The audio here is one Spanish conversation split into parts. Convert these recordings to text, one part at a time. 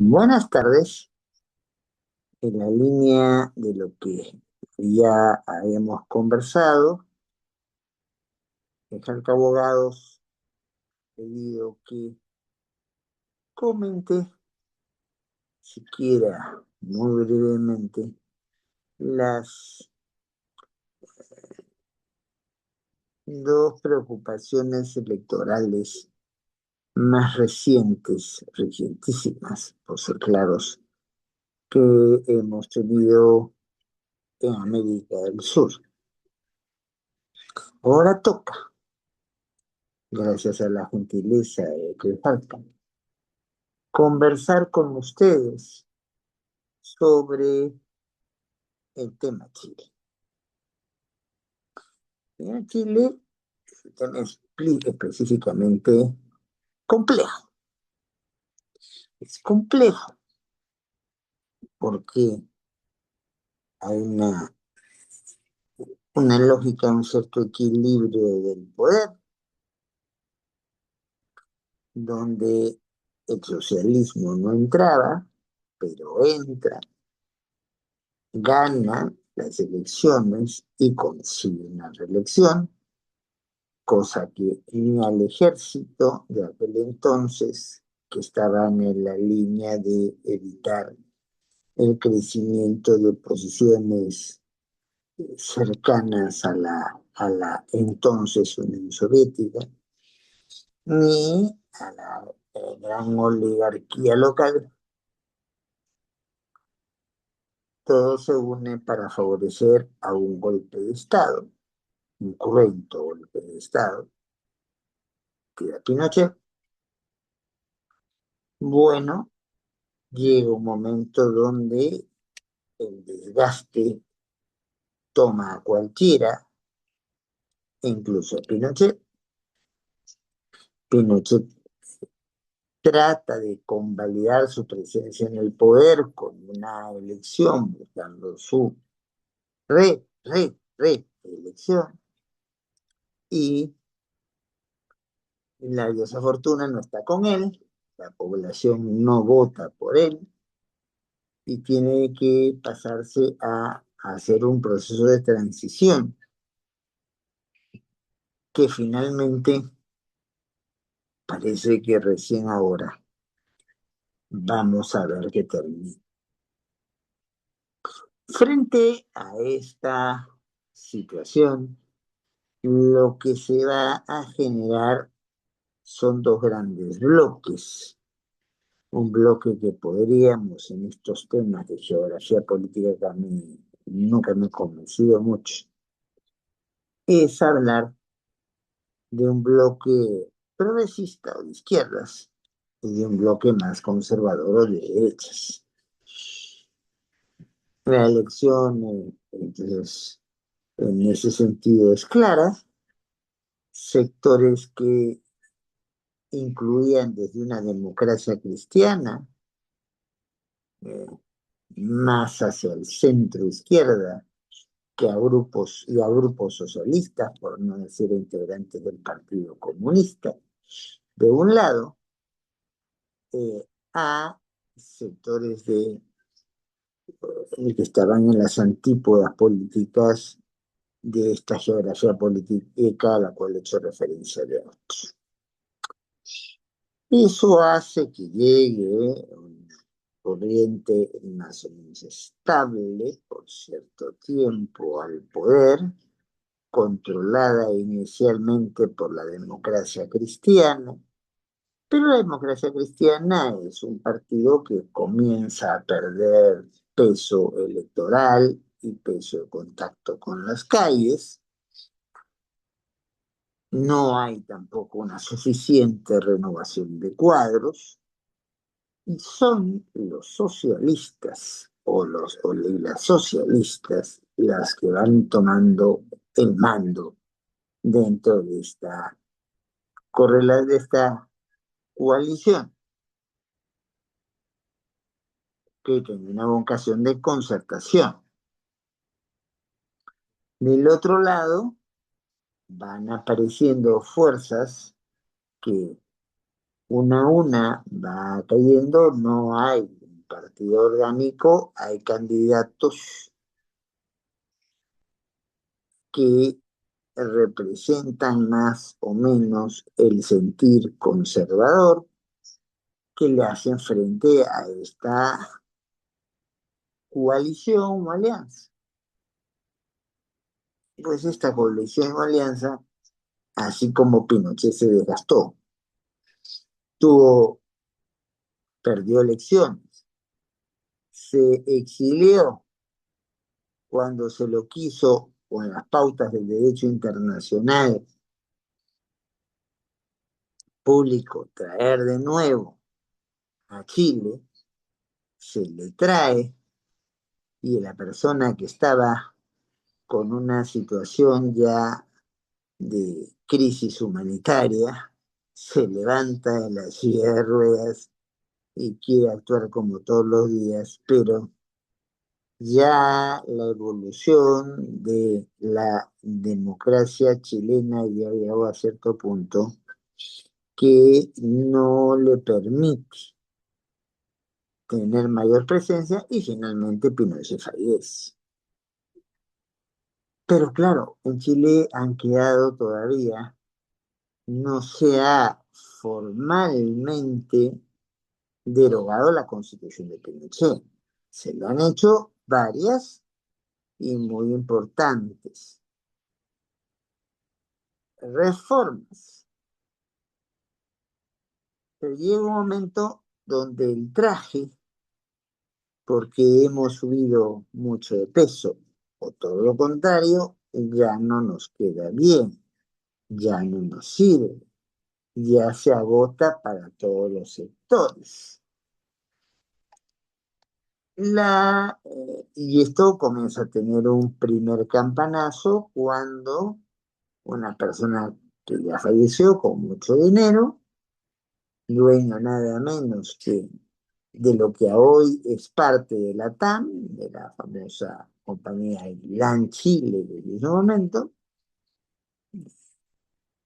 Buenas tardes. En la línea de lo que ya habíamos conversado, el Jalca Abogados pedido que comente, siquiera muy brevemente, las dos preocupaciones electorales más recientes, recientísimas, por ser claros, que hemos tenido en América del Sur. Ahora toca, gracias a la gentileza de que faltan, conversar con ustedes sobre el tema Chile. En Chile es un tema específicamente complejo. Es complejo porque hay una lógica, un cierto equilibrio del poder, donde el socialismo no entraba, pero entra, gana las elecciones y consigue una reelección, cosa que ni al ejército de aquel entonces, que estaban en la línea de evitar el crecimiento de posiciones cercanas a la entonces Unión Soviética, ni a la gran oligarquía local. Todo se une para favorecer a un golpe de Estado, un cruento golpe de Estado, que era Pinochet. Bueno, llega un momento donde el desgaste toma a cualquiera, incluso a Pinochet. Pinochet trata de convalidar su presencia en el poder con una elección, buscando su reelección, y la diosa Fortuna no está con él, la población no vota por él, y tiene que pasarse a hacer un proceso de transición que finalmente parece que recién ahora vamos a ver qué termina. Frente a esta situación, lo que se va a generar son dos grandes bloques. Un bloque que podríamos en estos temas de geografía política, que a mí nunca me he convencido mucho, es hablar de un bloque progresista o de izquierdas y de un bloque más conservador o de derechas. La elección, entonces, en ese sentido es clara. Sectores que incluían desde una democracia cristiana, eh, más hacia el centro izquierda, que a grupos socialistas, por no decir integrantes del Partido Comunista, de un lado, a sectores que estaban en las antípodas políticas de esta geografía política a la cual he hecho referencia de otros. Eso hace que llegue una corriente más o menos estable por cierto tiempo al poder, controlada inicialmente por la democracia cristiana, pero la democracia cristiana es un partido que comienza a perder peso electoral y peso de contacto con las calles. No hay tampoco una suficiente renovación de cuadros, y son los socialistas y las socialistas las que van tomando el mando dentro de esta coalición, que tiene una vocación de concertación. Del otro lado, van apareciendo fuerzas que una va cayendo, no hay un partido orgánico, hay candidatos que representan más o menos el sentir conservador que le hacen frente a esta coalición o alianza. Pues esta coalición o alianza, así como Pinochet se desgastó, tuvo, perdió elecciones, se exilió cuando se lo quiso con las pautas del derecho internacional público traer de nuevo a Chile, se le trae y la persona que estaba con una situación ya de crisis humanitaria se levanta en la silla de ruedas y quiere actuar como todos los días, pero ya la evolución de la democracia chilena ya llegó a cierto punto que no le permite tener mayor presencia y finalmente Pinochet fallece. Pero claro, en Chile han quedado todavía, no se ha formalmente derogado la constitución de Pinochet. Se lo han hecho varias y muy importantes reformas. Pero llega un momento donde el traje, porque hemos subido mucho de peso, o todo lo contrario, ya no nos queda bien, ya no nos sirve, ya se agota para todos los sectores. Y esto comienza a tener un primer campanazo cuando una persona que ya falleció con mucho dinero, dueño nada menos que de lo que hoy es parte de la TAM, de la famosa compañía LAN Chile de ese momento,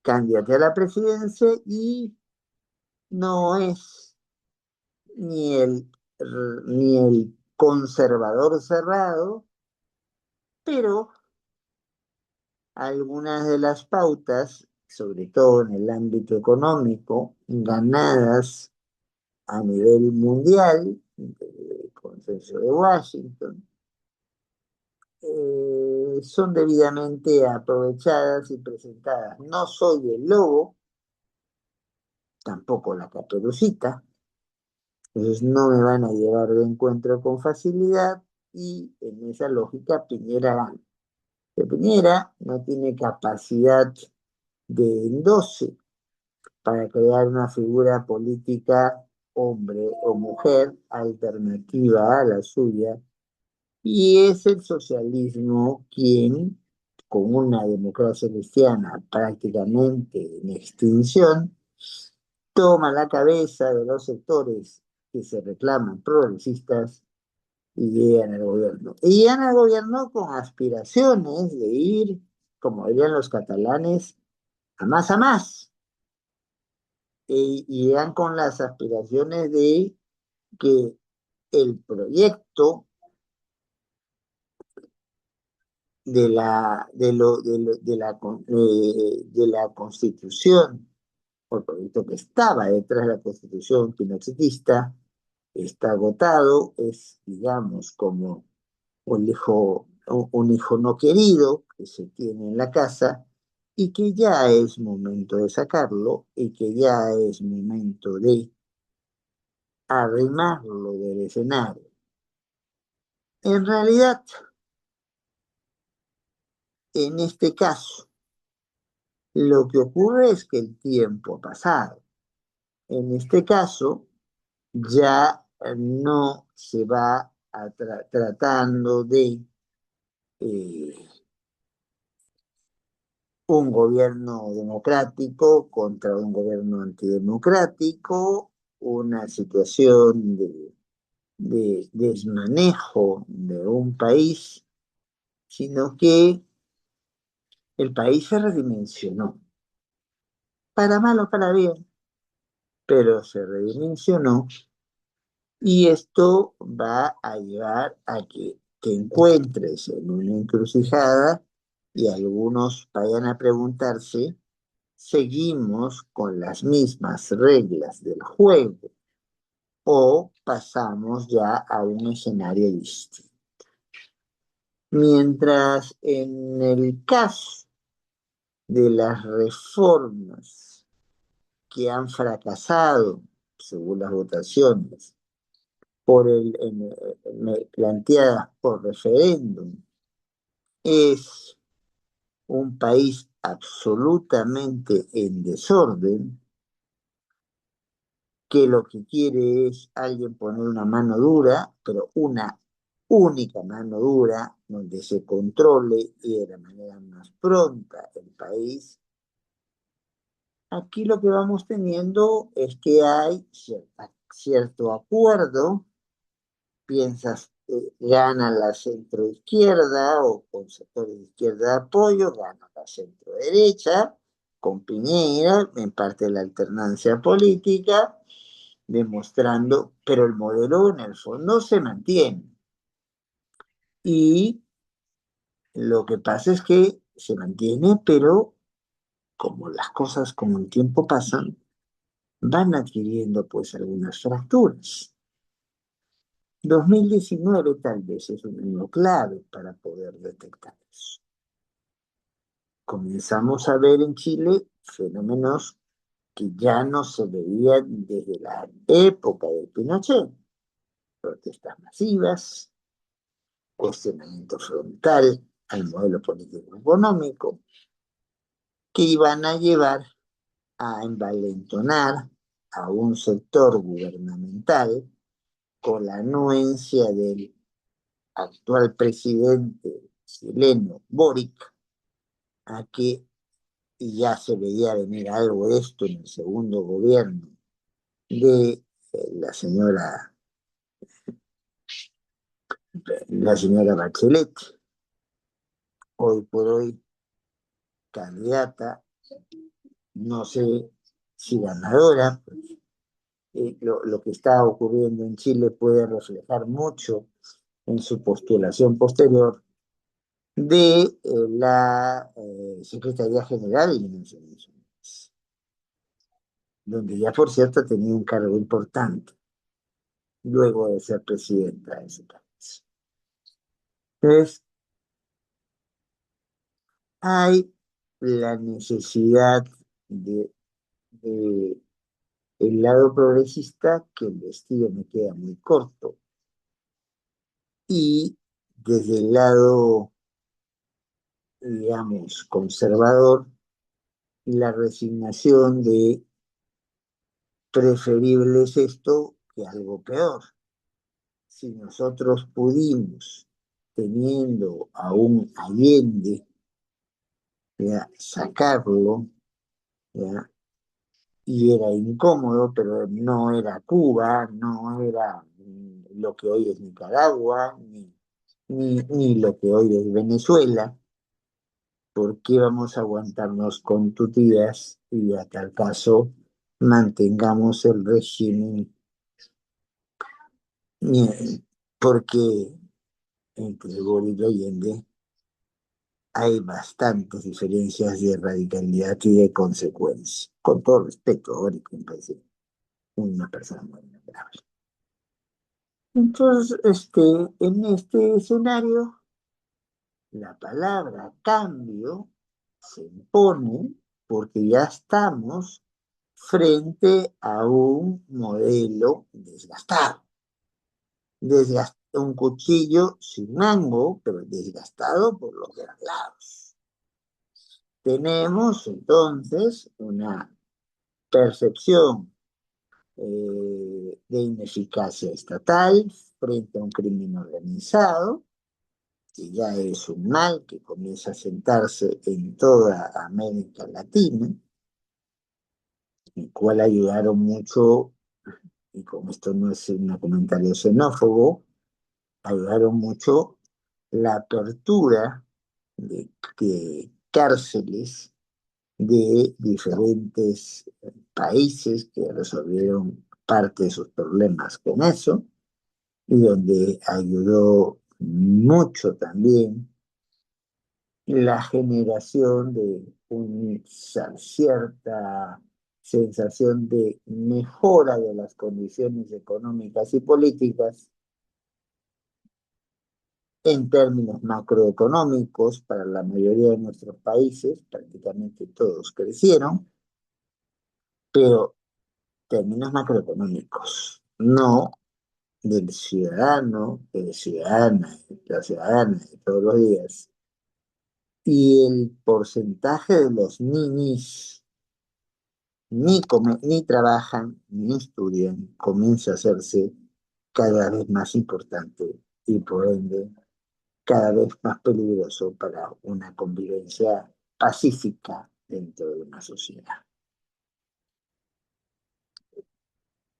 cándidate a la presidencia y no es ni el, ni el conservador cerrado, pero algunas de las pautas, sobre todo en el ámbito económico, ganadas a nivel mundial, del Consenso de Washington, son debidamente aprovechadas y presentadas. No soy el lobo, tampoco la caperucita, entonces no me van a llevar de encuentro con facilidad y en esa lógica Piñera gana. Pero Piñera no tiene capacidad de endose para crear una figura política, hombre o mujer, alternativa a la suya, y es el socialismo quien, con una democracia cristiana prácticamente en extinción, toma la cabeza de los sectores que se reclaman progresistas y llegan al gobierno. Y llegan al gobierno con aspiraciones de ir, como dirían los catalanes, a más. Y llegan con las aspiraciones de que el proyecto de la Constitución, o el proyecto que estaba detrás de la Constitución pinochetista, está agotado, es, digamos, como un hijo no querido que se tiene en la casa y que ya es momento de sacarlo y que ya es momento de arrimarlo del escenario. En realidad, en este caso, lo que ocurre es que el tiempo ha pasado. En este caso, ya no se va tratando de eh, un gobierno democrático contra un gobierno antidemocrático, una situación de desmanejo de un país, sino que el país se redimensionó, para mal o para bien. pero se redimensionó y esto va a llevar a que te encuentres en una encrucijada y algunos vayan a preguntarse, ¿seguimos con las mismas reglas del juego o pasamos ya a un escenario distinto? Mientras en el caso de las reformas que han fracasado, según las votaciones, planteadas por referéndum, es un país absolutamente en desorden, que lo que quiere es alguien poner una mano dura, pero una única mano dura, donde se controle y de la manera más pronta el país. Aquí lo que vamos teniendo es que hay cierto acuerdo, piensas, gana la centroizquierda o con sectores de izquierda de apoyo, gana la centroderecha, con Piñera, en parte de la alternancia política, demostrando, pero el modelo en el fondo se mantiene. Y lo que pasa es que se mantiene, pero como las cosas con el tiempo pasan, van adquiriendo pues algunas fracturas. 2019 tal vez es un año clave para poder detectar eso. Comenzamos a ver en Chile fenómenos que ya no se veían desde la época de Pinochet: protestas masivas, cuestionamiento frontal al modelo político-económico, que iban a llevar a envalentonar a un sector gubernamental con la anuencia del actual presidente chileno, Boric, a que ya se veía venir algo de esto en el segundo gobierno de la señora Bachelet, hoy por hoy candidata, no sé si ganadora. Lo que está ocurriendo en Chile puede reflejar mucho en su postulación posterior de la Secretaría General de Naciones Unidas, donde ya por cierto tenía un cargo importante luego de ser presidenta de ese país. Entonces, hay la necesidad de el lado progresista, que el vestido me queda muy corto, y desde el lado, digamos, conservador, la resignación de preferible es esto que algo peor. Si nosotros pudimos, teniendo a un Allende, ¿ya?, sacarlo, ¿ya?, y era incómodo, pero no era Cuba, no era lo que hoy es Nicaragua, ni lo que hoy es Venezuela. ¿Por qué vamos a aguantarnos con tutías y a tal caso mantengamos el régimen? Porque entre Boric y Allende hay bastantes diferencias de radicalidad y de consecuencia. Con todo respeto, Boric me parece una persona muy agradable. Entonces, en este escenario, la palabra cambio se impone porque ya estamos frente a un modelo desgastado. Un cuchillo sin mango, pero desgastado por los dos lados. Tenemos entonces una percepción de ineficacia estatal frente a un crimen organizado, que ya es un mal que comienza a sentarse en toda América Latina, el cual ayudaron mucho, y como esto no es un comentario xenófobo, ayudaron mucho la apertura de cárceles de diferentes países que resolvieron parte de sus problemas con eso, y donde ayudó mucho también la generación de una cierta sensación de mejora de las condiciones económicas y políticas en términos macroeconómicos para la mayoría de nuestros países, prácticamente todos crecieron, pero términos macroeconómicos, no del ciudadano, de la ciudadana de todos los días. Y el porcentaje de los ninis ni trabajan ni estudian comienza a hacerse cada vez más importante y por ende cada vez más peligroso para una convivencia pacífica dentro de una sociedad.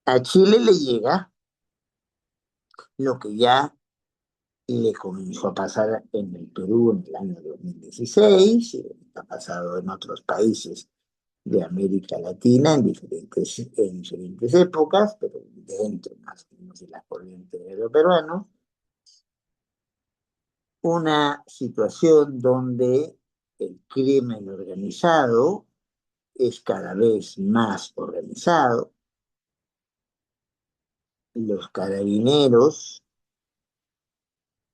A Chile le llega lo que ya le comenzó a pasar en el Perú en el año 2016, y ha pasado en otros países de América Latina en diferentes épocas, pero dentro más o menos de la corriente de lo peruano, una situación donde el crimen organizado es cada vez más organizado, los carabineros,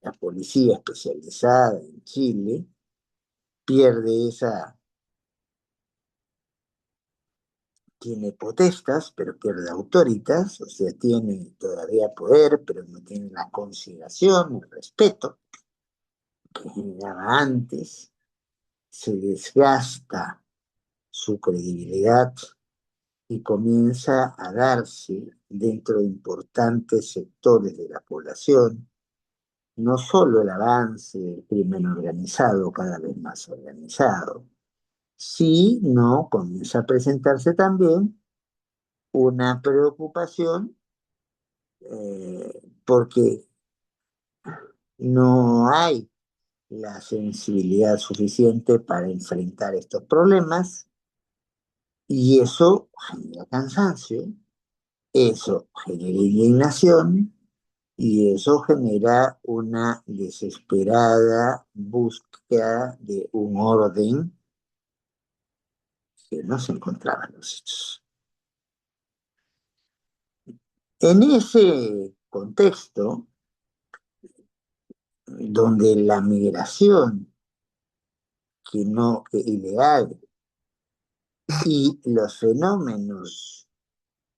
la policía especializada en Chile, pierde esa, tiene potestas, pero pierde autoritas, o sea, tiene todavía poder, pero no tiene la consideración, el respeto que generaba antes, se desgasta su credibilidad y comienza a darse dentro de importantes sectores de la población no solo el avance del crimen organizado, cada vez más organizado, sino comienza a presentarse también una preocupación porque no hay la sensibilidad suficiente para enfrentar estos problemas y eso genera cansancio, eso genera indignación y eso genera una desesperada búsqueda de un orden que no se encontraba en los hechos. En ese contexto, donde la migración que ilegal y los fenómenos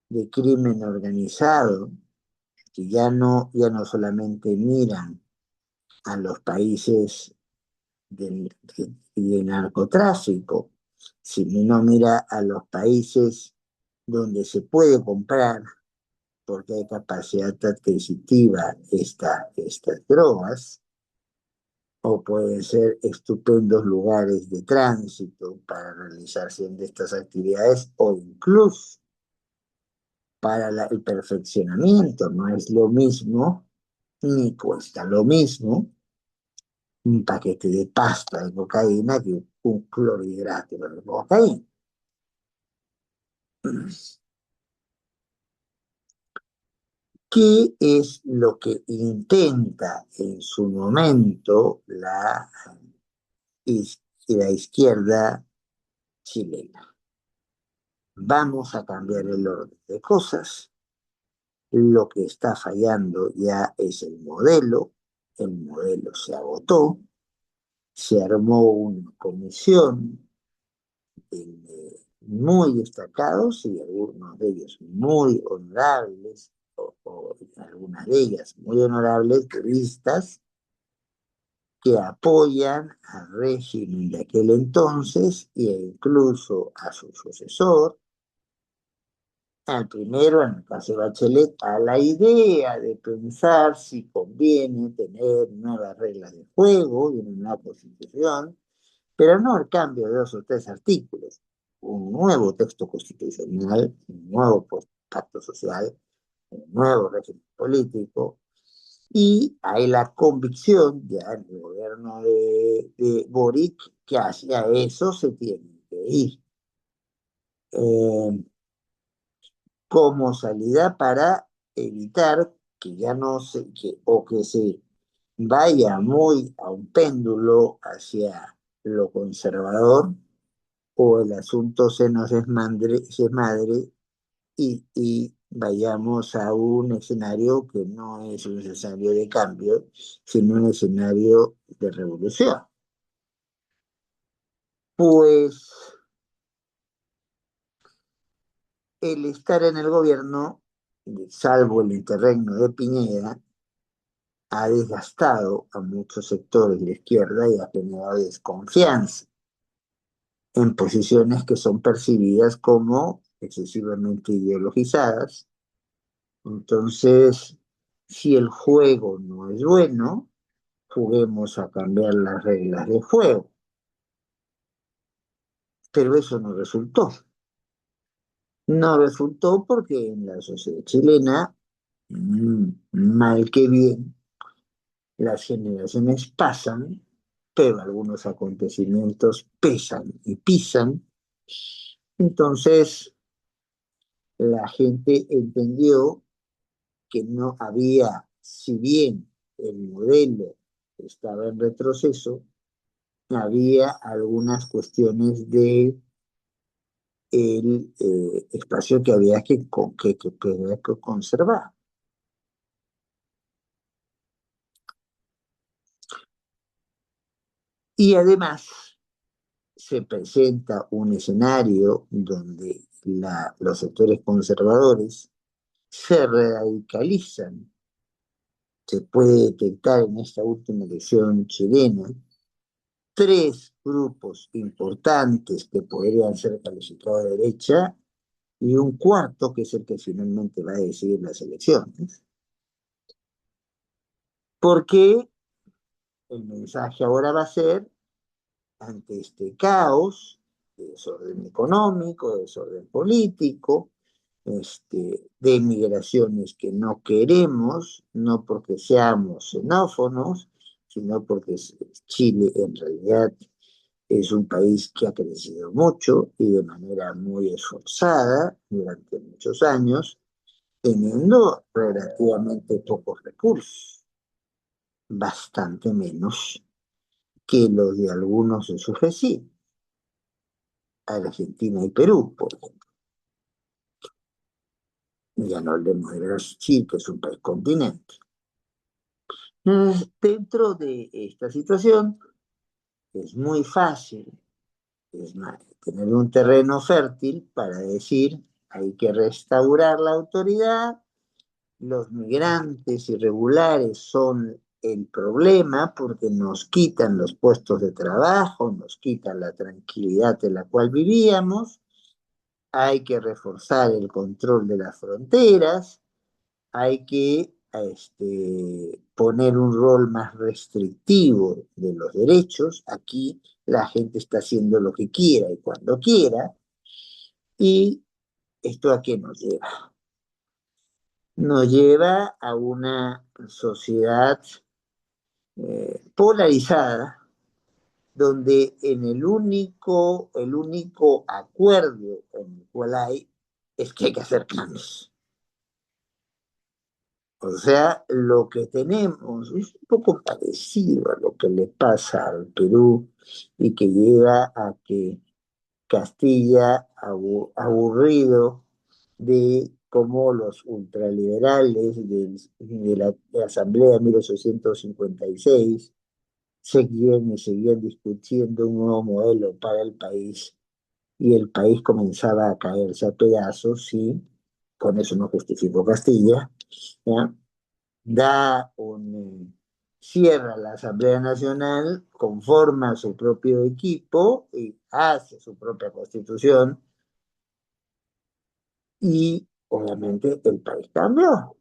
de crimen organizado, que ya no solamente miran a los países de narcotráfico, sino mira a los países donde se puede comprar, porque hay capacidad adquisitiva estas drogas, o pueden ser estupendos lugares de tránsito para realización de estas actividades, o incluso para el perfeccionamiento. No es lo mismo, ni cuesta lo mismo, un paquete de pasta de cocaína que un clorhidrato de cocaína. ¿Qué es lo que intenta en su momento la izquierda chilena? Vamos a cambiar el orden de cosas. Lo que está fallando ya es el modelo se agotó, se armó una comisión muy destacados y algunos de ellos muy honorables, o algunas de ellas muy honorables, juristas, que apoyan al régimen de aquel entonces e incluso a su sucesor, al primero, en el caso de Bachelet, a la idea de pensar si conviene tener nuevas reglas de juego y una nueva constitución, pero no el cambio de 2 o 3 artículos, un nuevo texto constitucional, un nuevo pacto social, un nuevo régimen político, y hay la convicción ya en el gobierno de Boric que hacia eso se tiene que ahí. Eh, como salida para evitar que ya no se, que, o que se vaya muy a un péndulo hacia lo conservador o el asunto se nos desmadre y vayamos a un escenario que no es un escenario de cambio, sino un escenario de revolución. Pues el estar en el gobierno, salvo el interregno de Piñera, ha desgastado a muchos sectores de la izquierda y ha generado desconfianza en posiciones que son percibidas como excesivamente ideologizadas. Entonces, si el juego no es bueno, juguemos a cambiar las reglas del juego. Pero eso no resultó. No resultó porque en la sociedad chilena, mal que bien, las generaciones pasan, pero algunos acontecimientos pesan y pisan. Entonces, la gente entendió que no había, si bien el modelo estaba en retroceso, había algunas cuestiones de el espacio que había que había que conservar. Y además se presenta un escenario donde los sectores conservadores se radicalizan. Se puede detectar en esta última elección chilena tres grupos importantes que podrían ser calificados de derecha y un cuarto que es el que finalmente va a decidir las elecciones. Porque el mensaje ahora va a ser, ante este caos, de desorden económico, de desorden político, de migraciones que no queremos, no porque seamos xenófonos, sino porque Chile en realidad es un país que ha crecido mucho y de manera muy esforzada durante muchos años, teniendo relativamente pocos recursos, bastante menos que los de algunos de sus vecinos, Argentina y Perú, por ejemplo. Ya no hablemos de Brasil, que es un país continente. Dentro de esta situación es muy fácil, es más, tener un terreno fértil para decir hay que restaurar la autoridad, los migrantes irregulares son el problema porque nos quitan los puestos de trabajo, nos quitan la tranquilidad en la cual vivíamos, hay que reforzar el control de las fronteras, hay que poner un rol más restrictivo de los derechos. Aquí la gente está haciendo lo que quiera y cuando quiera. ¿Y esto a qué nos lleva? Nos lleva a una sociedad polarizada, donde el único acuerdo en el cual hay es que hay que hacer cambios. O sea, lo que tenemos es un poco parecido a lo que le pasa al Perú y que lleva a que Castilla, aburrido de cómo los ultraliberales de la Asamblea de 1856 seguían y seguían discutiendo un nuevo modelo para el país y el país comenzaba a caerse a pedazos y con eso no justificó Castilla, ¿ya? Cierra la Asamblea Nacional, conforma su propio equipo y hace su propia constitución y obviamente el país cambió.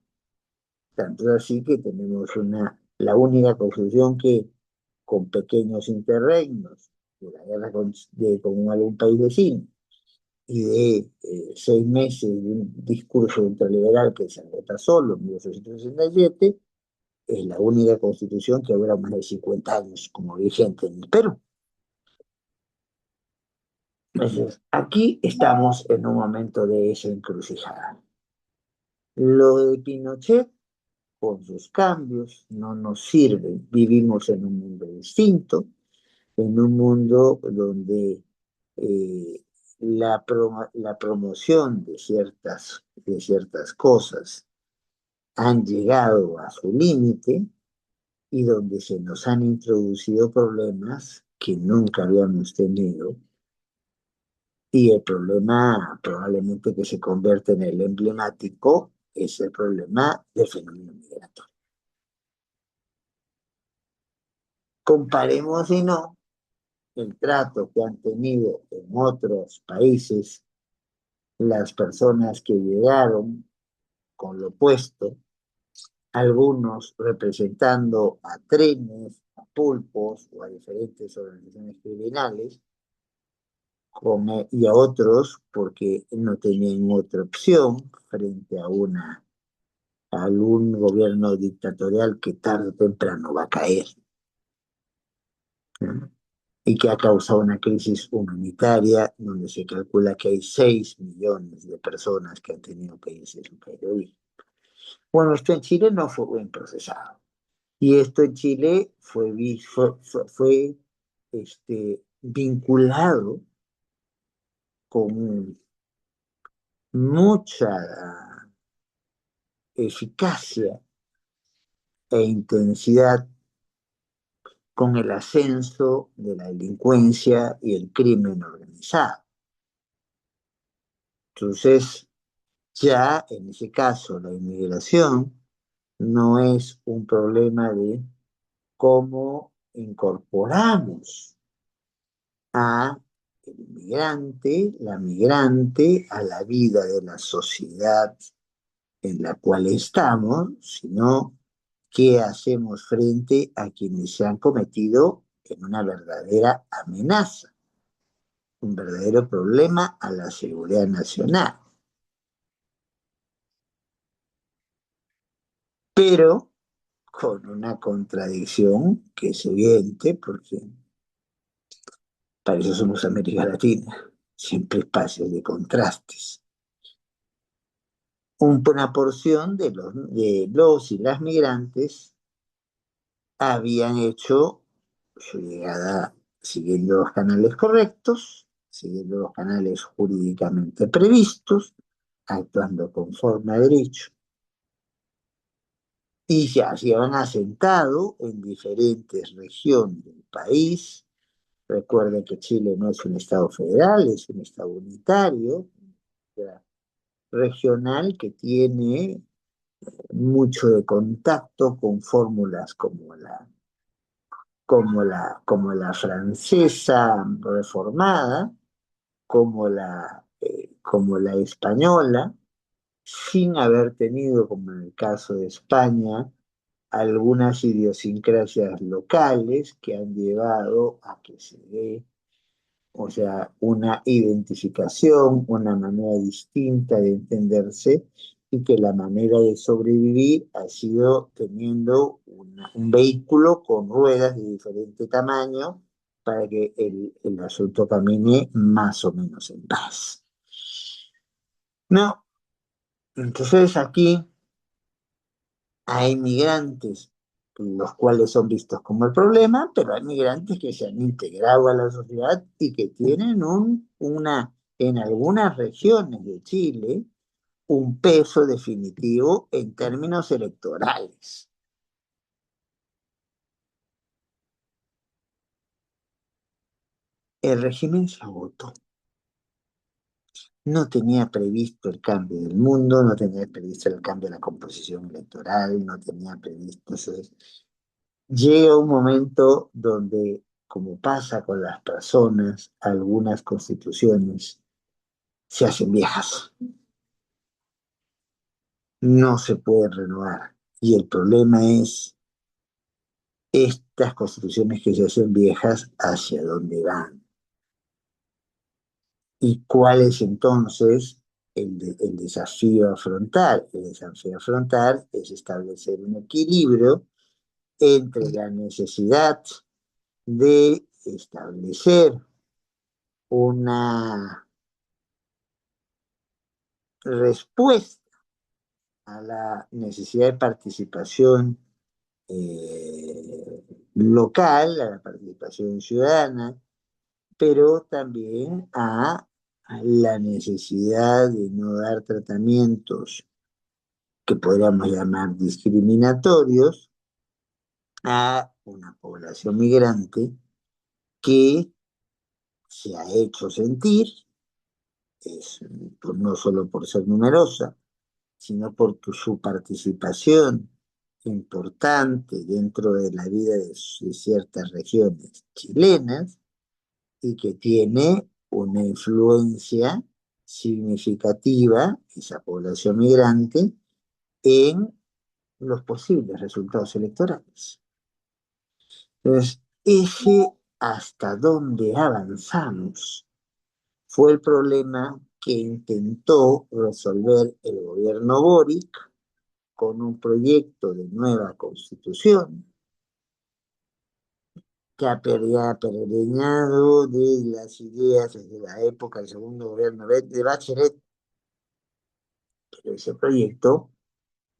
Tanto es así que tenemos la única constitución que con pequeños interregnos de la guerra con algún país vecino y de 6 meses de un discurso ultraliberal que se agota solo en 1867, es la única constitución que dura más de 50 años como vigente en el Perú. Entonces, aquí estamos en un momento de esa encrucijada. Lo de Pinochet, con sus cambios, no nos sirve. Vivimos en un mundo distinto, en un mundo donde eh, la promoción de ciertas cosas han llegado a su límite y donde se nos han introducido problemas que nunca habíamos tenido. Y el problema probablemente que se convierte en el emblemático es el problema del fenómeno migratorio. Comparemos, si no, el trato que han tenido en otros países las personas que llegaron con lo opuesto, algunos representando a trenes, a pulpos o a diferentes organizaciones criminales, y a otros porque no tenían otra opción frente a algún gobierno dictatorial que tarde o temprano va a caer, ¿no? Y que ha causado una crisis humanitaria donde se calcula que hay 6 millones de personas que han tenido que irse de su país de origen. Bueno, esto en Chile no fue bien procesado. Y esto en Chile fue vinculado con mucha eficacia e intensidad con el ascenso de la delincuencia y el crimen organizado. Entonces, ya en ese caso, la inmigración no es un problema de cómo incorporamos a el inmigrante, la migrante, a la vida de la sociedad en la cual estamos, sino qué hacemos frente a quienes se han cometido en una verdadera amenaza, un verdadero problema a la seguridad nacional. Pero con una contradicción que es evidente, porque para eso somos América Latina, siempre espacios de contrastes. Una porción de los y las migrantes habían hecho su llegada siguiendo los canales correctos, siguiendo los canales jurídicamente previstos, actuando conforme a derecho, y ya se han asentado en diferentes regiones del país. Recuerden que Chile no es un Estado federal, es un Estado unitario, regional que tiene mucho de contacto con fórmulas como la francesa reformada, como la española, sin haber tenido, como en el caso de España, algunas idiosincrasias locales que han llevado a que se dé, o sea, una identificación, una manera distinta de entenderse y que la manera de sobrevivir ha sido teniendo un vehículo con ruedas de diferente tamaño para que el asunto camine más o menos en paz. No, entonces aquí hay migrantes los cuales son vistos como el problema, pero hay migrantes que se han integrado a la sociedad y que tienen en algunas regiones de Chile, un peso definitivo en términos electorales. El régimen se agotó. No tenía previsto el cambio del mundo, no tenía previsto el cambio de la composición electoral, no tenía previsto eso. Llega un momento donde, como pasa con las personas, algunas constituciones se hacen viejas, no se pueden renovar. Y el problema es estas constituciones que se hacen viejas, ¿hacia dónde van? ¿Y cuál es entonces el desafío a afrontar? El desafío a afrontar es establecer un equilibrio entre la necesidad de establecer una respuesta a la necesidad de participación local, a la participación ciudadana, pero también a la necesidad de no dar tratamientos que podríamos llamar discriminatorios a una población migrante que se ha hecho sentir, es, no solo por ser numerosa, sino por su participación importante dentro de la vida de ciertas regiones chilenas y que tiene una influencia significativa, esa población migrante, en los posibles resultados electorales. Entonces, ese hasta dónde avanzamos fue el problema que intentó resolver el gobierno Boric con un proyecto de nueva constitución que ha pergeñado de las ideas desde la época del segundo gobierno de Bachelet, pero ese proyecto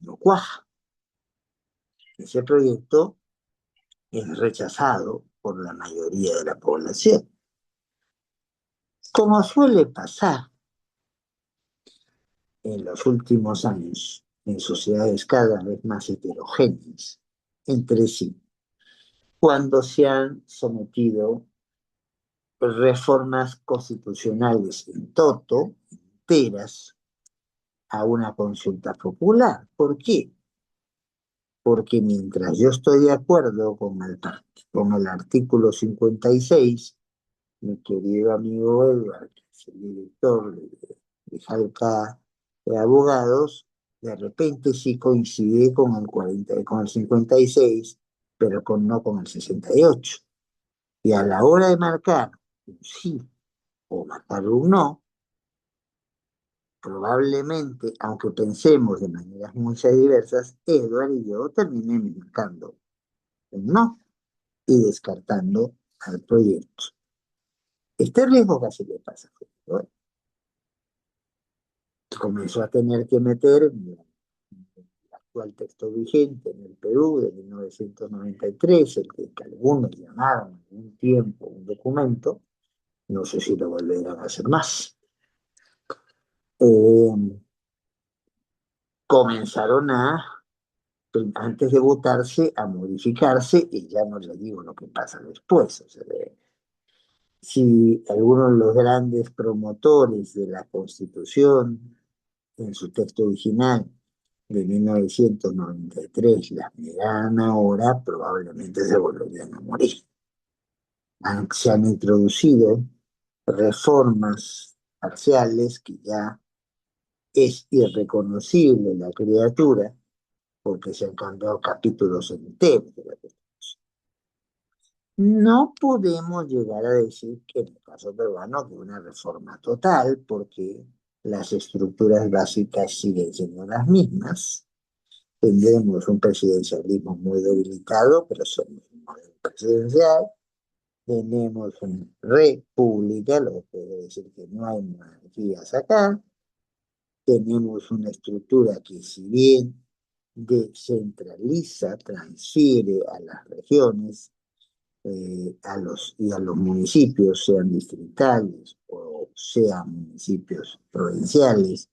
no cuaja. Ese proyecto es rechazado por la mayoría de la población. Como suele pasar en los últimos años en sociedades cada vez más heterogéneas entre sí, cuando se han sometido reformas constitucionales en toto, enteras, a una consulta popular. ¿Por qué? Porque mientras yo estoy de acuerdo con el artículo 56, mi querido amigo Edward, que es el director de Jalca de Abogados, de repente sí coincide con el 40, con el 56, pero no con el 68. Y a la hora de marcar un sí o marcar un no, probablemente, aunque pensemos de maneras muy diversas, Edward y yo terminemos marcando un no y descartando al proyecto. Este riesgo casi le pasa a Edward, que comenzó a tener que meter en el actual texto vigente en el Perú de 1993, el que algunos llamaron en un tiempo un documento, no sé si lo volverán a hacer más. Comenzaron antes de votarse, a modificarse, y ya no les digo lo que pasa después. O sea, si algunos de los grandes promotores de la Constitución, en su texto original de 1993, las negaran ahora, probablemente se volverían a morir. Se han introducido reformas parciales que ya es irreconocible la criatura porque se han cambiado capítulos enteros de la Constitución. No podemos llegar a decir que en el caso peruano que una reforma total, porque las estructuras básicas siguen siendo las mismas. Tendremos un presidencialismo muy debilitado, pero somos un modelo presidencial. Tenemos una república, lo que quiere decir que no hay monarquías acá. Tenemos una estructura que, si bien descentraliza, transfiere a las regiones y a los municipios, sean distritales o sean municipios provinciales,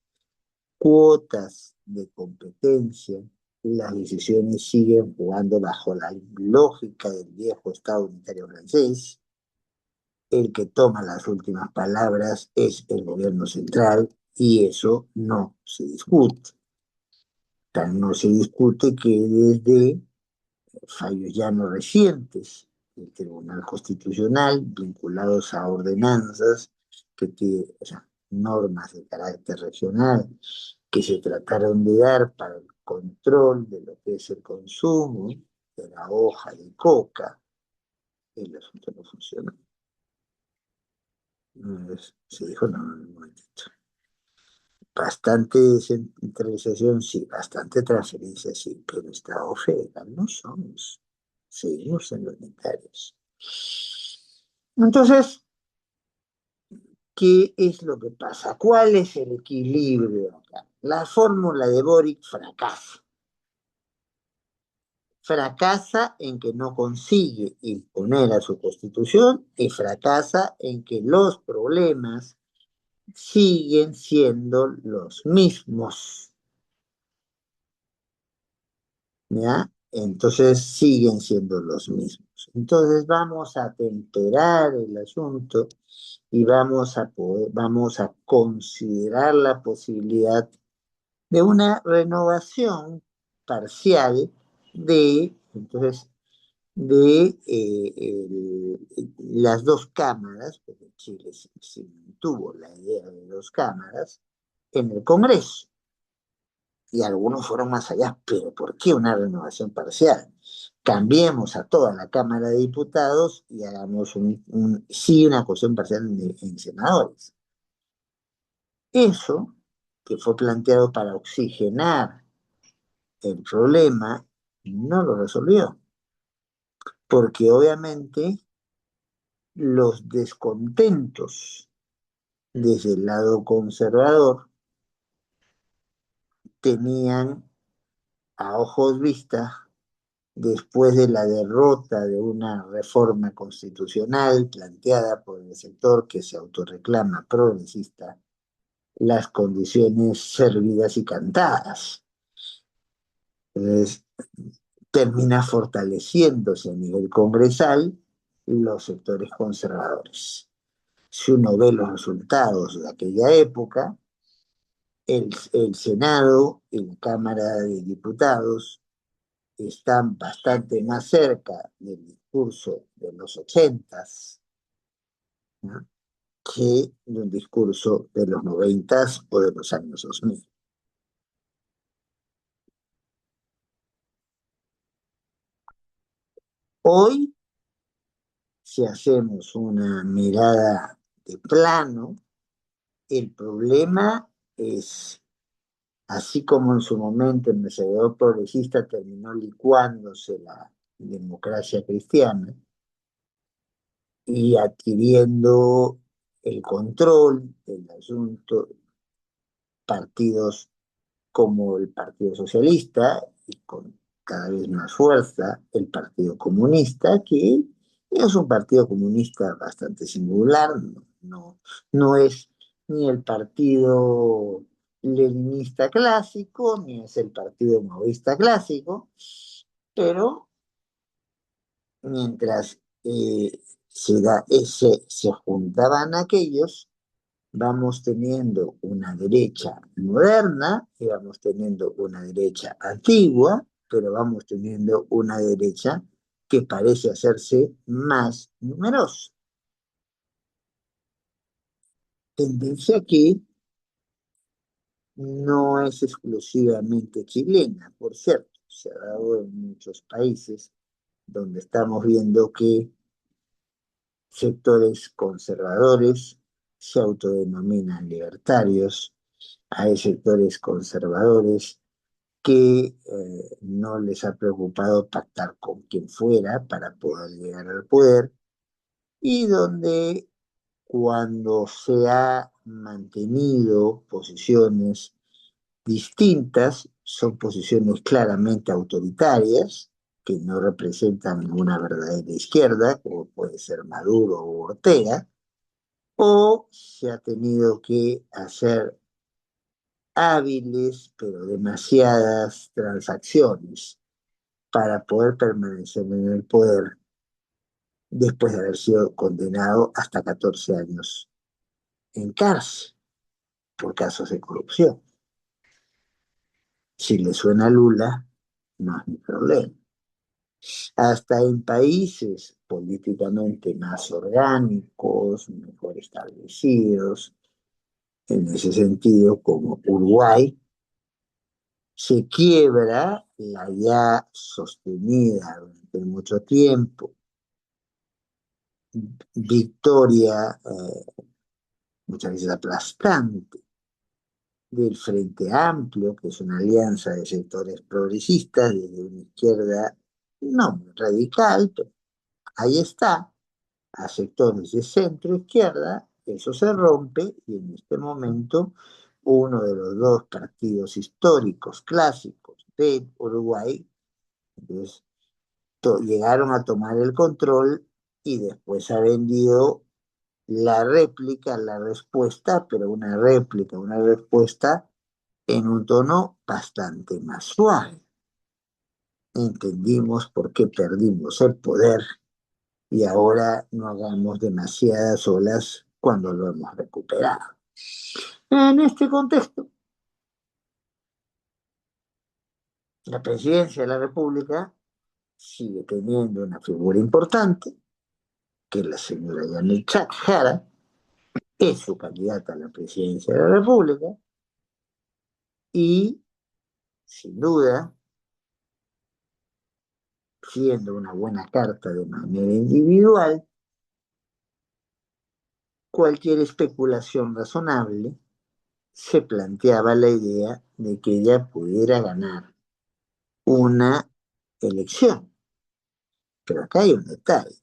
cuotas de competencia, las decisiones siguen jugando bajo la lógica del viejo Estado unitario francés. El que toma las últimas palabras es el gobierno central y eso no se discute. Tan no se discute que desde fallos ya no recientes del Tribunal Constitucional vinculados a ordenanzas o sea, normas de carácter regional que se trataron de dar para el control de lo que es el consumo de la hoja de coca, el asunto no funciona. Se dijo, no, un momentito. Bastante descentralización, sí, bastante transferencia, sí, pero Estado federal no somos. Seguimos en los unitarios. Entonces, ¿Qué es lo que pasa? ¿Cuál es el equilibrio acá? La fórmula de Boric fracasa. Fracasa en que no consigue imponer a su constitución y fracasa en que los problemas siguen siendo los mismos, ¿ya? Entonces siguen siendo los mismos. Entonces vamos a temperar el asunto y vamos a considerar la posibilidad de una renovación parcial entonces, las dos cámaras, porque Chile se mantuvo la idea de dos cámaras, en el Congreso. Y algunos fueron más allá, pero ¿por qué una renovación parcial? Cambiemos a toda la Cámara de Diputados y hagamos sí una cuestión parcial en senadores. Eso, que fue planteado para oxigenar el problema, no lo resolvió, porque obviamente los descontentos desde el lado conservador tenían a ojos vistas, después de la derrota de una reforma constitucional planteada por el sector que se autorreclama progresista, las condiciones servidas y cantadas. Entonces, termina fortaleciéndose a nivel congresal los sectores conservadores. Si uno ve los resultados de aquella época, el Senado y la Cámara de Diputados están bastante más cerca del discurso de los ochentas, ¿no?, que de un discurso de los noventas o de los años 2000. Hoy, si hacemos una mirada de plano, el problema es, así como en su momento el Senado progresista terminó licuándose la democracia cristiana y adquiriendo el control del asunto partidos como el Partido Socialista y con cada vez más fuerza el Partido Comunista, que es un partido comunista bastante singular, no es ni el partido leninista clásico, ni es el partido maoísta clásico, pero mientras se juntaban aquellos, vamos teniendo una derecha moderna y vamos teniendo una derecha antigua, pero vamos teniendo una derecha que parece hacerse más numerosa. Tendencia que no es exclusivamente chilena, por cierto, se ha dado en muchos países donde estamos viendo que sectores conservadores se autodenominan libertarios, hay sectores conservadores que no les ha preocupado pactar con quien fuera para poder llegar al poder y donde cuando se ha mantenido posiciones distintas, son posiciones claramente autoritarias, que no representan una verdadera izquierda, como puede ser Maduro o Ortega, o se ha tenido que hacer hábiles, pero demasiadas transacciones para poder permanecer en el poder después de haber sido condenado hasta 14 años en cárcel por casos de corrupción. Si le suena a Lula, no es mi problema. Hasta en países políticamente más orgánicos, mejor establecidos, en ese sentido, como Uruguay, se quiebra la ya sostenida durante mucho tiempo victoria, muchas veces aplastante, del Frente Amplio, que es una alianza de sectores progresistas desde una izquierda no muy radical, pero ahí está, a sectores de centro izquierda, eso se rompe y en este momento uno de los dos partidos históricos clásicos de Uruguay, pues, llegaron a tomar el control y después ha vendido la réplica, la respuesta, pero una respuesta en un tono bastante más suave. Entendimos por qué perdimos el poder y ahora no hagamos demasiadas olas cuando lo hemos recuperado. En este contexto, la presidencia de la República sigue teniendo una figura importante, que es la señora Yannick Jara, es su candidata a la presidencia de la República y, sin duda, siendo una buena carta de manera individual, cualquier especulación razonable se planteaba la idea de que ella pudiera ganar una elección. Pero acá hay un detalle.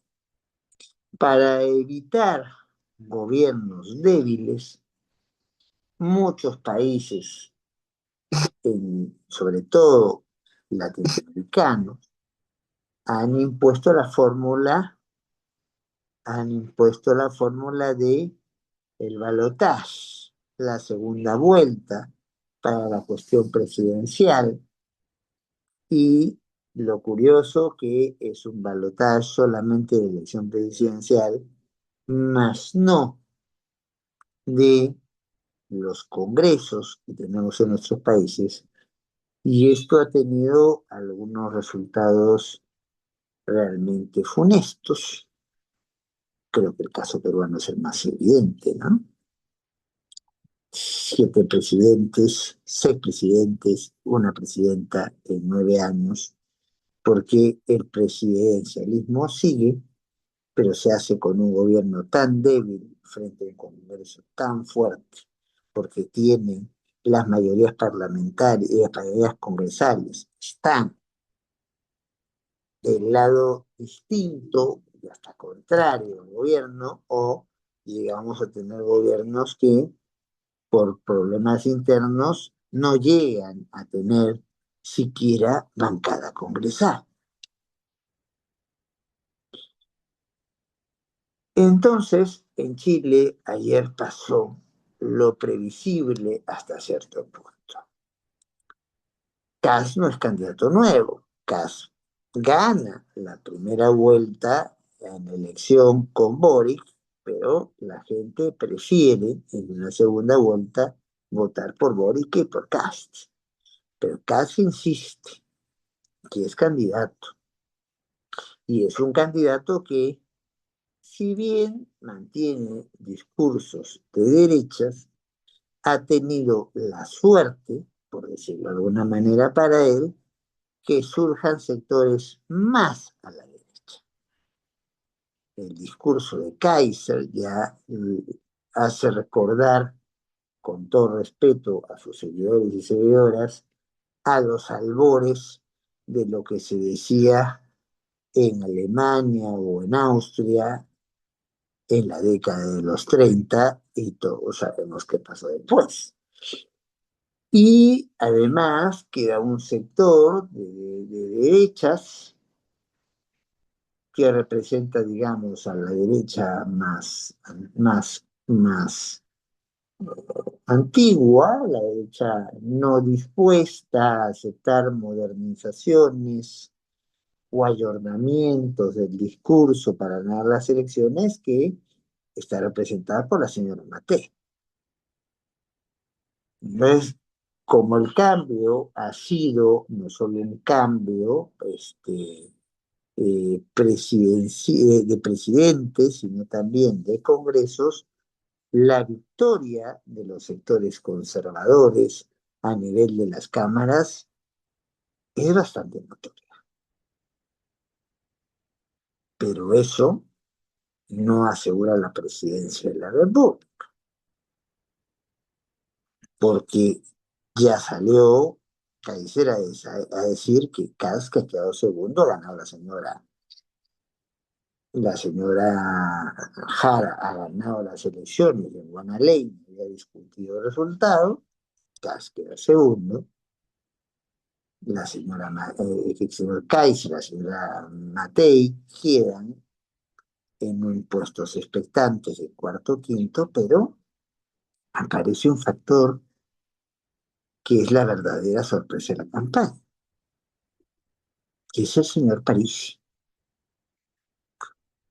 Para evitar gobiernos débiles, muchos países, sobre todo latinoamericanos, han impuesto la fórmula, han impuesto la fórmula de el balotaje, la segunda vuelta para la cuestión presidencial. Y lo curioso que es un balotaje solamente de elección presidencial, más no de los congresos que tenemos en nuestros países. Y esto ha tenido algunos resultados realmente funestos. Creo que el caso peruano es el más evidente, ¿no? 7 presidentes, 6 presidentes, una presidenta en 9 años, porque el presidencialismo sigue, pero se hace con un gobierno tan débil frente a un Congreso tan fuerte, porque tiene las mayorías parlamentarias y las mayorías congresales, están del lado distinto y hasta contrario al gobierno, o llegamos a tener gobiernos que por problemas internos no llegan a tener siquiera bancada congresal. Entonces, en Chile ayer pasó lo previsible hasta cierto punto. Kass no es candidato nuevo. Kass gana la primera vuelta en la elección con Boric, pero la gente prefiere en una segunda vuelta votar por Boric que por Kast. Pero Kass insiste que es candidato y es un candidato que, si bien mantiene discursos de derechas, ha tenido la suerte, por decirlo de alguna manera para él, que surjan sectores más a la derecha. El discurso de Kaiser ya hace recordar, con todo respeto a sus seguidores y seguidoras, a los albores de lo que se decía en Alemania o en Austria en la década de los 30 y todos sabemos qué pasó después. Y además queda un sector de derechas que representa, digamos, a la derecha más antigua, la derecha no dispuesta a aceptar modernizaciones o ayornamientos del discurso para ganar las elecciones, que está representada por la señora Matei. Entonces, como el cambio ha sido no solo un cambio de presidentes, sino también de congresos, la victoria de los sectores conservadores a nivel de las cámaras es bastante notoria. Pero eso no asegura la presidencia de la República, porque ya salió Kaiser a decir que Kass, que ha quedado segundo, ha ganado la señora La señora Jara ha ganado las elecciones en Guanaley y ha discutido el resultado, Kast queda segundo, el señor Kais y la señora Matei quedan en un puestos expectantes de cuarto quinto, pero aparece un factor que es la verdadera sorpresa de la campaña, que es el señor Parisi.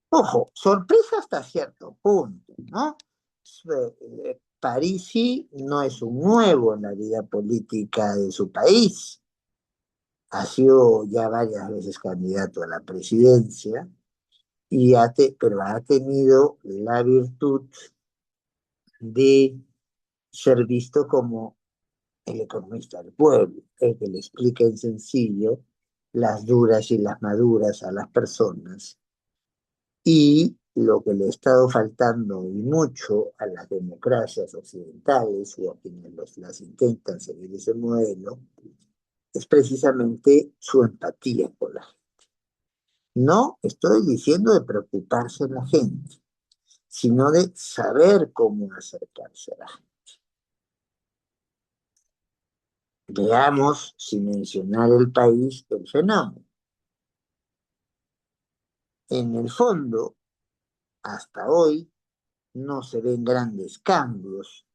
Ojo, sorpresa hasta cierto punto, ¿no? Parisi no es un nuevo en la vida política de su país, ha sido ya varias veces candidato a la presidencia, pero ha tenido la virtud de ser visto como el economista del pueblo, el que le explica en sencillo las duras y las maduras a las personas. Y lo que le ha estado faltando y mucho a las democracias occidentales o a quienes las intentan seguir ese modelo es precisamente su empatía con la gente. No estoy diciendo de preocuparse de la gente, sino de saber cómo acercarse a la gente. Veamos, sin mencionar el país, el fenómeno. En el fondo, hasta hoy, no se ven grandes cambios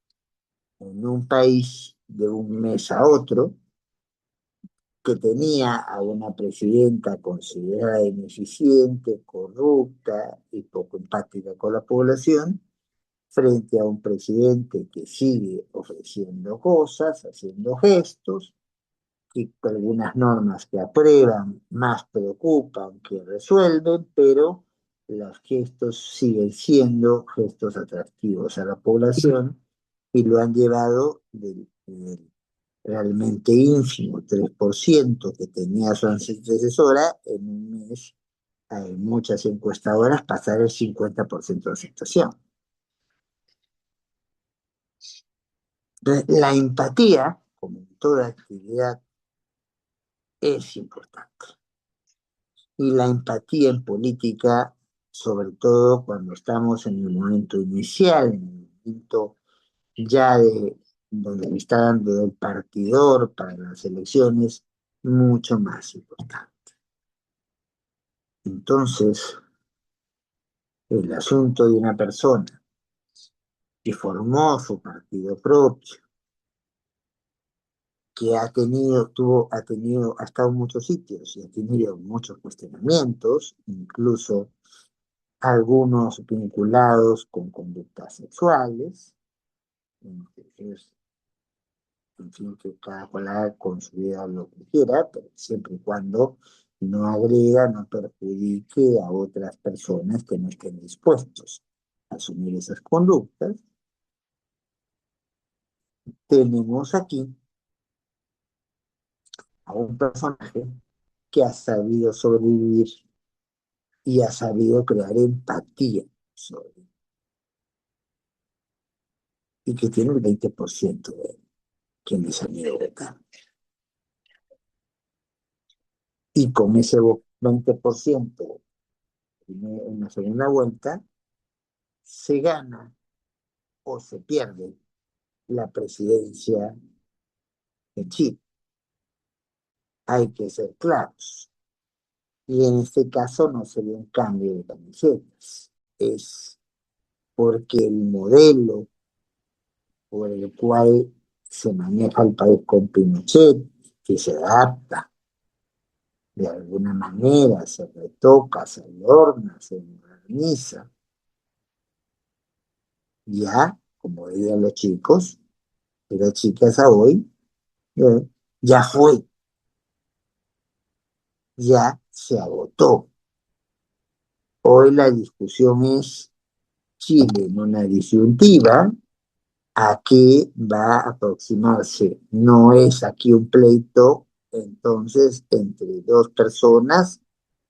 en un país de un mes a otro, que tenía a una presidenta considerada ineficiente, corrupta y poco empática con la población, frente a un presidente que sigue ofreciendo cosas, haciendo gestos, y algunas normas que aprueban más preocupan que resuelven, pero los gestos siguen siendo gestos atractivos a la población y lo han llevado del realmente ínfimo 3% que tenía su antecesora en un mes, en muchas encuestadoras, pasar el 50% de aceptación. Entonces, la empatía, como en toda actividad, es importante. Y la empatía en política, sobre todo cuando estamos en el momento inicial, en el momento ya de donde le está dando el partidor para las elecciones, mucho más importante. Entonces, el asunto de una persona que formó su partido propio, que ha estado en muchos sitios y ha tenido muchos cuestionamientos, incluso algunos vinculados con conductas sexuales. Entonces, en fin, que cada cual haga con su vida lo que quiera, pero siempre y cuando no agrega, no perjudique a otras personas que no estén dispuestos a asumir esas conductas. Tenemos aquí a un personaje que ha sabido sobrevivir y ha sabido crear empatía sobre, y que tiene el 20% de quienes han ido a votar. Y con ese 20% en la segunda vuelta se gana o se pierde la presidencia de Chile. Hay que ser claros. Y en este caso no sería un cambio de camisetas, es porque el modelo por el cual se maneja el país con Pinochet, que se adapta de alguna manera, se retoca, se adorna, se moderniza, ya, como dirían los chicos y las chicas a hoy, eh, ya fue, ya se agotó. Hoy la discusión es Chile en una disyuntiva a qué va a aproximarse. No es aquí un pleito, entonces, entre dos personas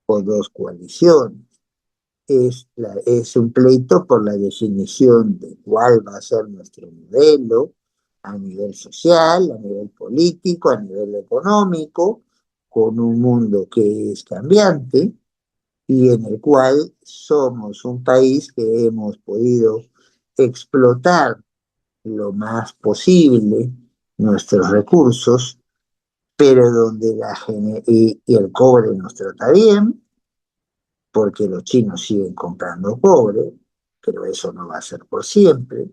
o dos coaliciones. Es un pleito por la definición de cuál va a ser nuestro modelo a nivel social, a nivel político, a nivel económico, con un mundo que es cambiante y en el cual somos un país que hemos podido explotar lo más posible nuestros recursos, pero donde y el cobre nos trata bien, porque los chinos siguen comprando cobre, pero eso no va a ser por siempre.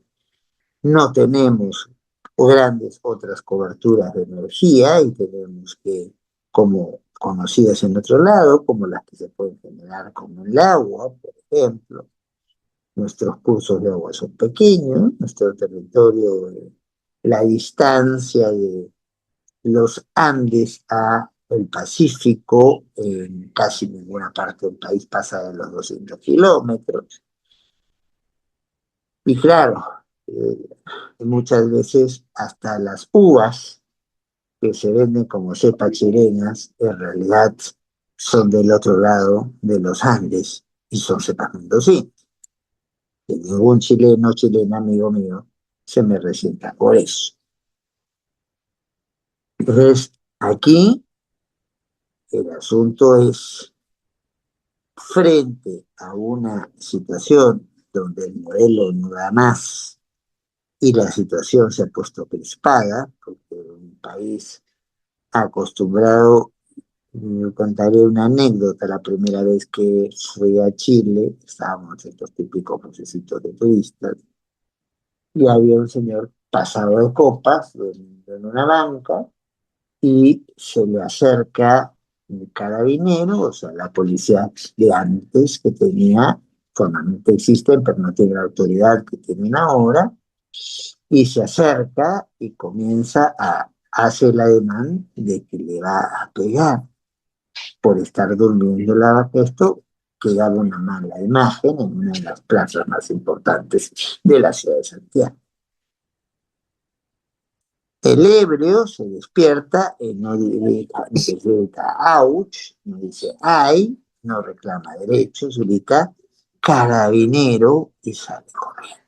No tenemos grandes otras coberturas de energía y tenemos que, como conocidas en otro lado, como las que se pueden generar con el agua, por ejemplo. Nuestros cursos de agua son pequeños, nuestro territorio, la distancia de los Andes a el Pacífico, en casi ninguna parte del país pasa de los 200 kilómetros. Y claro, eh, muchas veces hasta las uvas que se venden como cepas chilenas, en realidad son del otro lado de los Andes y son cepas mendocinas. Que ningún chileno, chilena, amigo mío, se me resienta por eso. Entonces, aquí el asunto es frente a una situación donde el modelo no da más y la situación se ha puesto crispada, porque un país acostumbrado, yo contaré una anécdota, la primera vez que fui a Chile, estábamos en los típicos procesitos de turistas, y había un señor pasado de copas en una banca, y se le acerca el carabinero, o sea, la policía de antes que tenía, formalmente existen, pero no tiene la autoridad que tienen ahora, y se acerca y comienza hace el ademán de que le va a pegar por estar durmiendo esto, que daba una mala imagen en una de las plazas más importantes de la ciudad de Santiago. El ebrio se despierta, no grita ouch, no dice ay, no reclama derechos, grita carabinero y sale corriendo.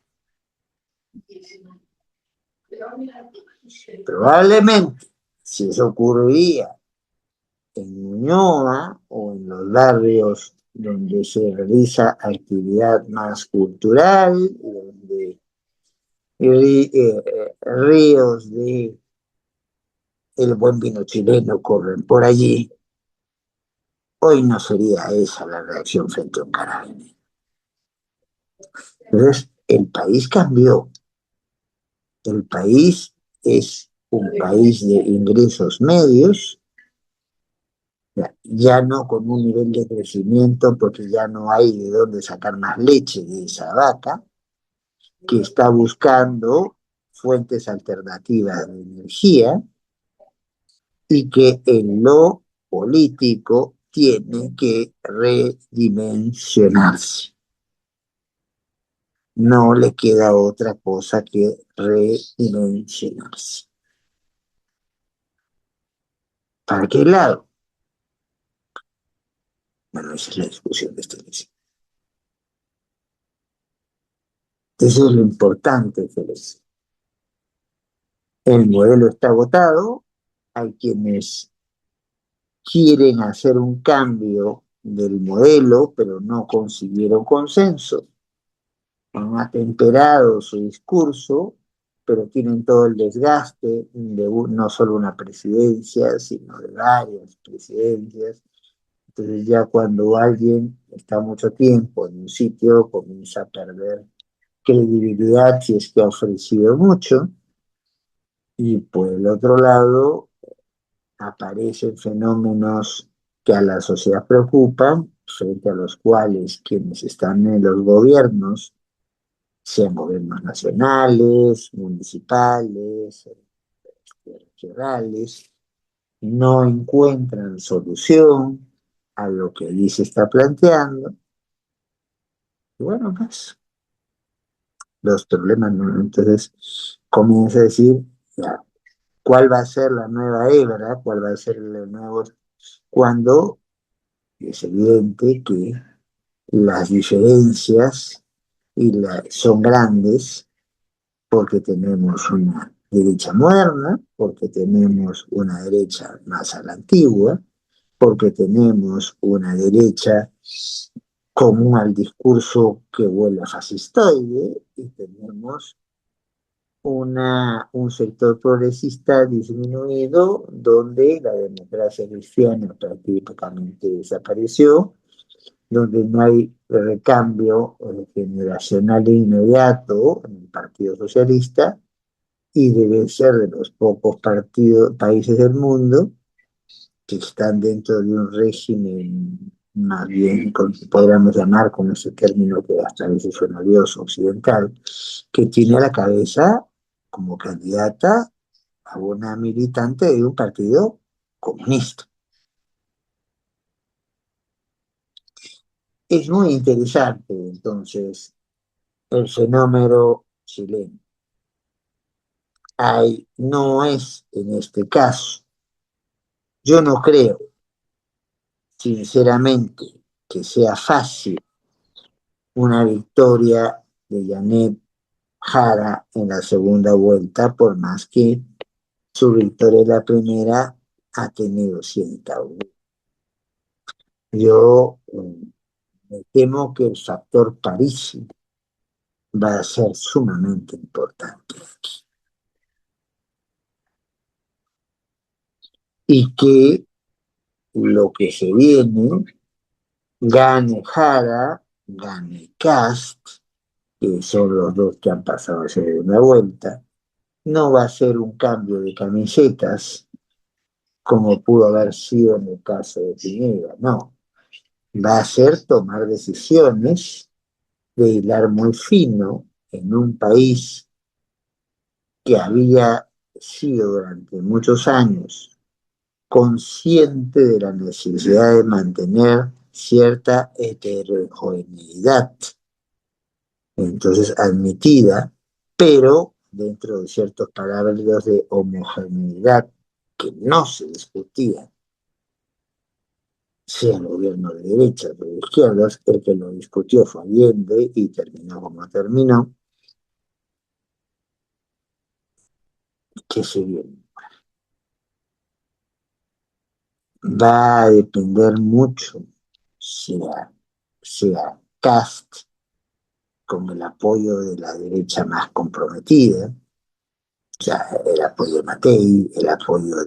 Probablemente, si eso ocurría en Ñuñoa o en los barrios donde se realiza actividad más cultural, donde ríos de el buen vino chileno corren por allí, hoy no sería esa la reacción frente a un carabinero. Entonces, el país cambió. El país es un país de ingresos medios, ya no con un nivel de crecimiento porque ya no hay de dónde sacar más leche de esa vaca, que está buscando fuentes alternativas de energía y que en lo político tiene que redimensionarse. No le queda otra cosa que redimensionarse. ¿Para qué lado? Bueno, esa es la discusión de esta elección. Eso es lo importante, Félix. El modelo está agotado, hay quienes quieren hacer un cambio del modelo, pero no consiguieron consenso. Han atemperado su discurso, pero tienen todo el desgaste de no solo una presidencia, sino de varias presidencias. Entonces ya cuando alguien está mucho tiempo en un sitio, comienza a perder credibilidad si es que ha ofrecido mucho. Y por el otro lado, aparecen fenómenos que a la sociedad preocupan, frente a los cuales quienes están en los gobiernos, sean gobiernos nacionales, municipales, regionales, no encuentran solución a lo que allí se está planteando. Y bueno, pues los problemas, ¿no? Entonces comienza a decir, ya, ¿cuál va a ser la nueva hebra? ¿Cuál va a ser el nuevo? Cuando es evidente que las diferencias son grandes porque tenemos una derecha moderna, porque tenemos una derecha más a la antigua, porque tenemos una derecha común al discurso que vuelve fascistoide, y tenemos un sector progresista disminuido donde la democracia cristiana prácticamente desapareció, donde no hay recambio generacional e inmediato en el Partido Socialista y debe ser de los pocos países del mundo que están dentro de un régimen más bien, podríamos llamar con ese término que hasta a veces suena odioso, occidental, que tiene a la cabeza como candidata a una militante de un partido comunista. Es muy interesante entonces el fenómeno chileno. No es en este caso, yo no creo sinceramente que sea fácil una victoria de Janet Jara en la segunda vuelta, por más que su victoria en la primera ha tenido cierta duda. Yo me temo que el factor París va a ser sumamente importante y que lo que se viene, gane Jara, gane Cast, que son los dos que han pasado a segunda vuelta, no va a ser un cambio de camisetas como pudo haber sido en el caso de Piñera, no, va a ser tomar decisiones de hilar muy fino en un país que había sido durante muchos años consciente de la necesidad de mantener cierta heterogeneidad, entonces admitida, pero dentro de ciertos parámetros de homogeneidad que no se discutían, sea el gobierno de derecha o de izquierdas, el que lo discutió fue Allende y terminó como terminó, que se viene. Va a depender mucho, sea Cast con el apoyo de la derecha más comprometida, o sea, el apoyo de Matei, el apoyo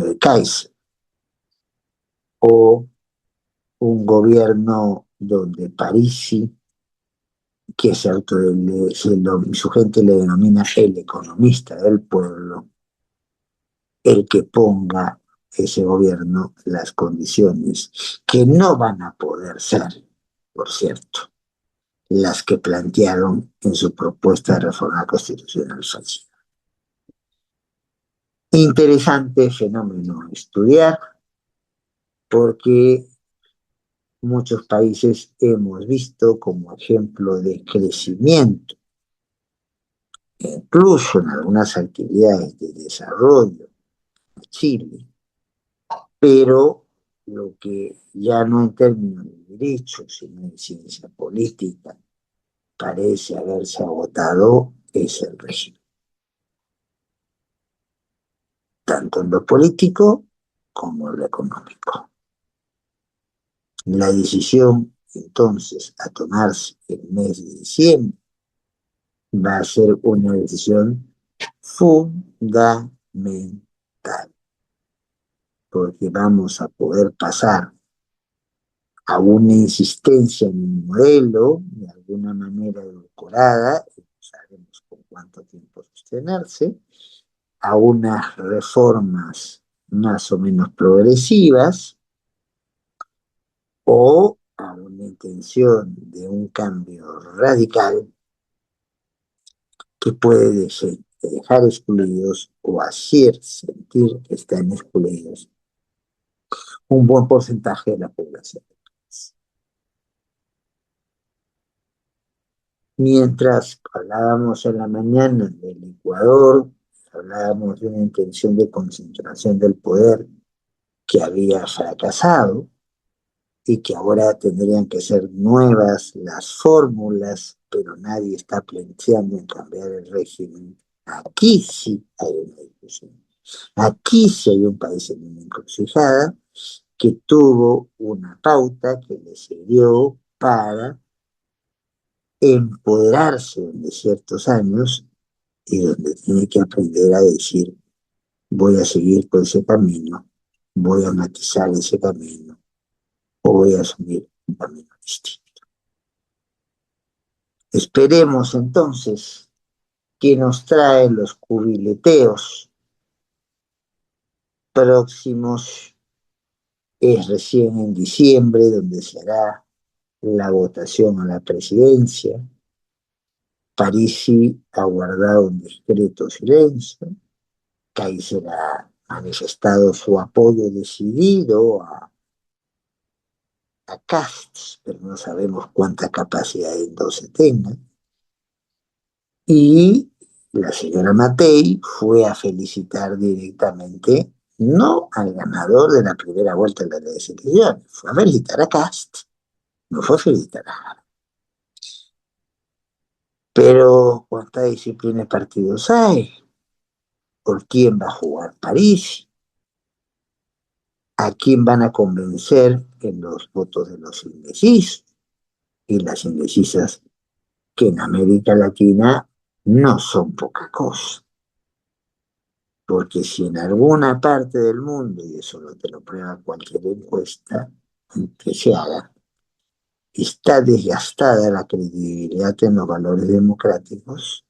de Kaiser, o un gobierno donde Parisi, que su gente le denomina el economista del pueblo, el que ponga ese gobierno las condiciones que no van a poder ser, por cierto, las que plantearon en su propuesta de reforma constitucional fallida. Interesante fenómeno estudiar porque muchos países hemos visto como ejemplo de crecimiento, incluso en algunas actividades de desarrollo, Chile, pero lo que ya no en términos de derechos, sino en ciencia política, parece haberse agotado es el régimen, tanto en lo político como en lo económico. La decisión entonces a tomarse el mes de diciembre va a ser una decisión fundamental, porque vamos a poder pasar a una insistencia en un modelo, de alguna manera edulcorada, y no sabemos con cuánto tiempo sostenerse, a unas reformas más o menos progresivas, o a una intención de un cambio radical que puede dejar excluidos o hacer sentir que están excluidos un buen porcentaje de la población. Mientras hablábamos en la mañana del Ecuador, hablábamos de una intención de concentración del poder que había fracasado y que ahora tendrían que ser nuevas las fórmulas, pero nadie está planteando en cambiar el régimen. Aquí sí hay una discusión. Aquí sí hay un país en una encrucijada que tuvo una pauta que le sirvió para empoderarse de ciertos años y donde tiene que aprender a decir, voy a seguir por ese camino, voy a matizar ese camino o voy a asumir un camino distinto. Esperemos entonces que nos trae los cubileteos próximos. Es recién en diciembre donde se hará la votación a la presidencia. Parisi ha guardado un discreto silencio. Kaiser ha manifestado su apoyo decidido a Casts, pero no sabemos cuánta capacidad entonces tenga. Y la señora Matei fue a felicitar directamente, no al ganador de la primera vuelta de las elecciones, fue a felicitar a Cast, no fue a felicitar a... Pero cuánta disciplina de partidos hay, por quién va a jugar París, a quién van a convencer en los votos de los indecisos y las indecisas, que en América Latina no son poca cosa. Porque si en alguna parte del mundo, y eso no te lo prueba cualquier encuesta que se haga, está desgastada la credibilidad en los valores democráticos,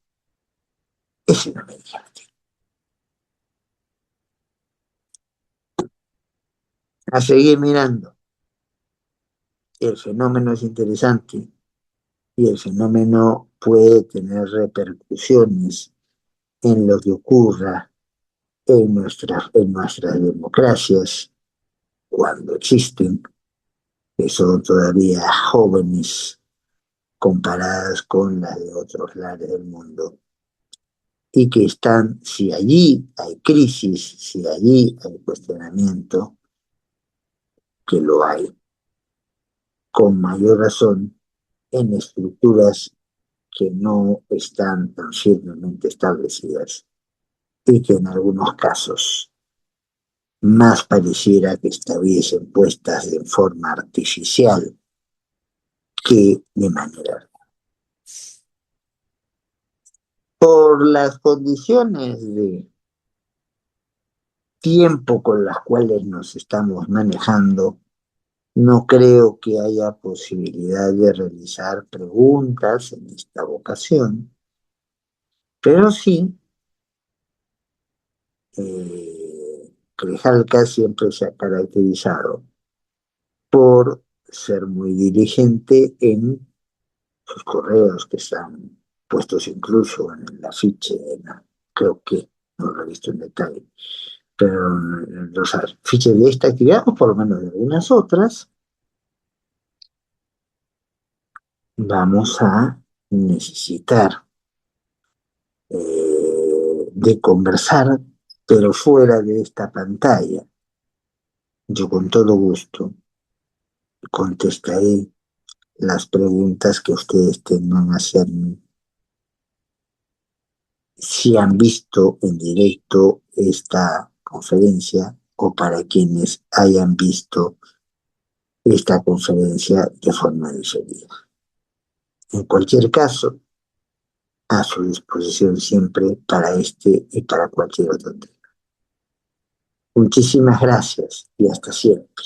es en América Latina. A seguir mirando. El fenómeno es interesante y el fenómeno puede tener repercusiones en lo que ocurra en nuestras democracias cuando existen, que son todavía jóvenes comparadas con las de otros lados del mundo, y que están, si allí hay crisis, si allí hay cuestionamiento, que lo hay, con mayor razón en estructuras que no están tan firmemente establecidas y que en algunos casos más pareciera que estuviesen puestas de forma artificial que de manera. Por las condiciones de tiempo con las cuales nos estamos manejando, no creo que haya posibilidad de realizar preguntas en esta ocasión, pero sí, Grijalca siempre se ha caracterizado por ser muy diligente en sus correos, que están puestos incluso en el afiche, creo que no lo he visto en detalle, pero los afiches de esta actividad, o por lo menos de algunas otras, vamos a necesitar de conversar, pero fuera de esta pantalla. Yo con todo gusto contestaré las preguntas que ustedes tengan a hacerme. Si han visto en directo esta conferencia o para quienes hayan visto esta conferencia de forma diferida. En cualquier caso, a su disposición siempre para este y para cualquier otro tema. Muchísimas gracias y hasta siempre.